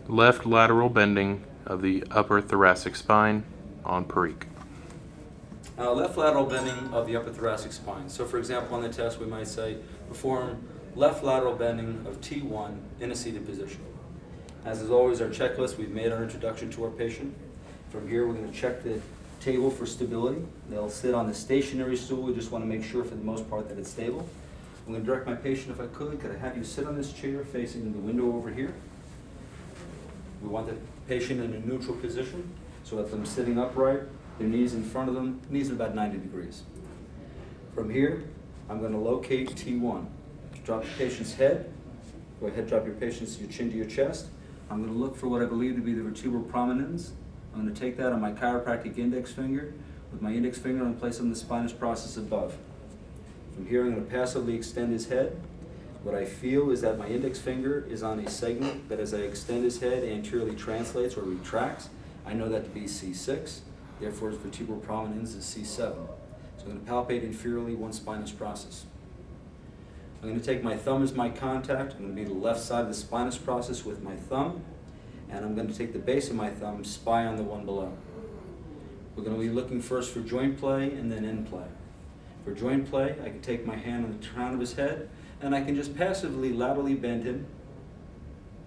Left lateral bending of the upper thoracic spine on Parik. Left lateral bending of the upper thoracic spine. So for example, on the test we might say, perform left lateral bending of T1 in a seated position. As is always our checklist, we've made our introduction to our patient. From here we're going to check the table for stability. They'll sit on the stationary stool. We just want to make sure for the most part that it's stable. I'm going to direct my patient, if I could I have you sit on this chair facing the window over here. We want the patient in a neutral position, so with them sitting upright, their knees in front of them, knees at about 90 degrees. From here, I'm going to locate T1. Drop the patient's head. Go ahead, drop your patient's chin to your chest. I'm going to look for what I believe to be the vertebral prominence. I'm going to take that on my chiropractic index finger. With my index finger, I'm going to place it on the spinous process above. From here, I'm going to passively extend his head. What I feel is that my index finger is on a segment that as I extend his head anteriorly translates or retracts. I know that to be C6, therefore his vertebral prominence is C7. So I'm going to palpate inferiorly one spinous process. I'm going to take my thumb as my contact. I'm going to be the left side of the spinous process with my thumb, and I'm going to take the base of my thumb, spy on the one below. We're going to be looking first for joint play and then end play. For joint play, I can take my hand on the crown of his head, and I can just passively laterally bend him,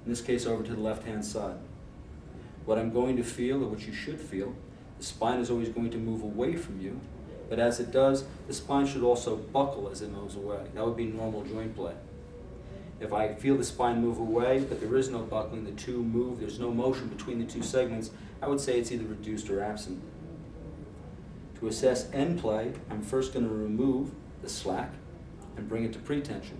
in this case over to the left-hand side. What I'm going to feel, or what you should feel, the spine is always going to move away from you, but as it does, the spine should also buckle as it moves away. That would be normal joint play. If I feel the spine move away, but there is no buckling, the two move, there's no motion between the two segments, I would say it's either reduced or absent. To assess end play, I'm first going to remove the slack and bring it to pretension.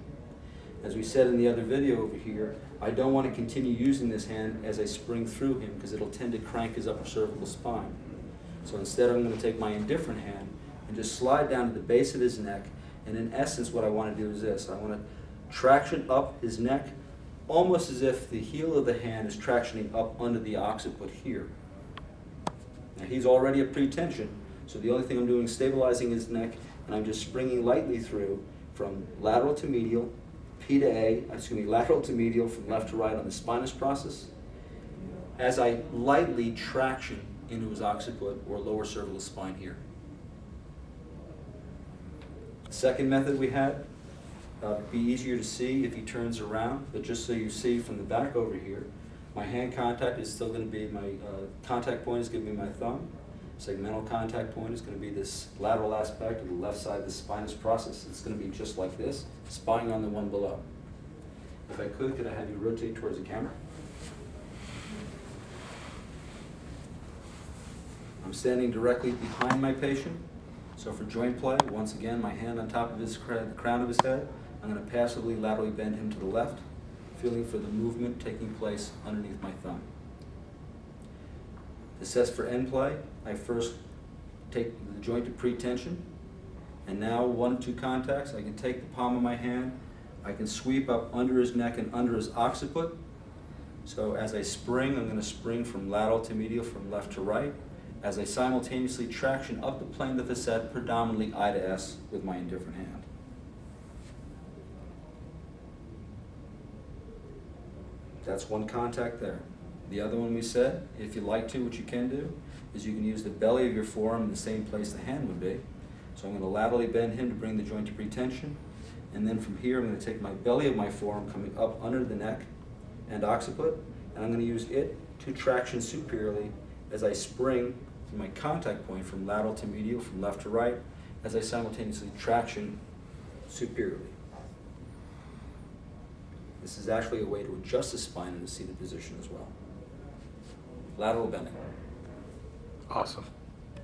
As we said in the other video over here, I don't want to continue using this hand as I spring through him because it'll tend to crank his upper cervical spine. So instead I'm going to take my indifferent hand and just slide down to the base of his neck, and in essence what I want to do is this. I want to traction up his neck almost as if the heel of the hand is tractioning up under the occiput here. Now he's already at pretension, so the only thing I'm doing is stabilizing his neck, and I'm just springing lightly through from lateral to medial, P to A, lateral to medial from left to right on the spinous process, as I lightly traction into his occiput or lower cervical spine here. The second method we had, be easier to see if he turns around, but just so you see from the back over here, my hand contact is still going to be, my contact point is going to be my thumb. Segmental contact point is going to be this lateral aspect of the left side of the spinous process. It's going to be just like this, spying on the one below. If I could I have you rotate towards the camera? I'm standing directly behind my patient. So for joint play, once again, my hand on top of the crown of his head, I'm going to passively laterally bend him to the left, feeling for the movement taking place underneath my thumb. To assess for end play, I first take the joint to pretension, and now 1-2 contacts, I can take the palm of my hand, I can sweep up under his neck and under his occiput. So as I spring, I'm going to spring from lateral to medial, from left to right, as I simultaneously traction up the plane of the facet, predominantly I to S with my indifferent hand. That's one contact there. The other one we said, if you like to, what you can do is you can use the belly of your forearm in the same place the hand would be. So I'm going to laterally bend him to bring the joint to pretension, and then from here I'm going to take my belly of my forearm coming up under the neck and occiput, and I'm going to use it to traction superiorly as I spring from my contact point from lateral to medial, from left to right, as I simultaneously traction superiorly. This is actually a way to adjust the spine in a seated position as well. Lateral bending. Awesome.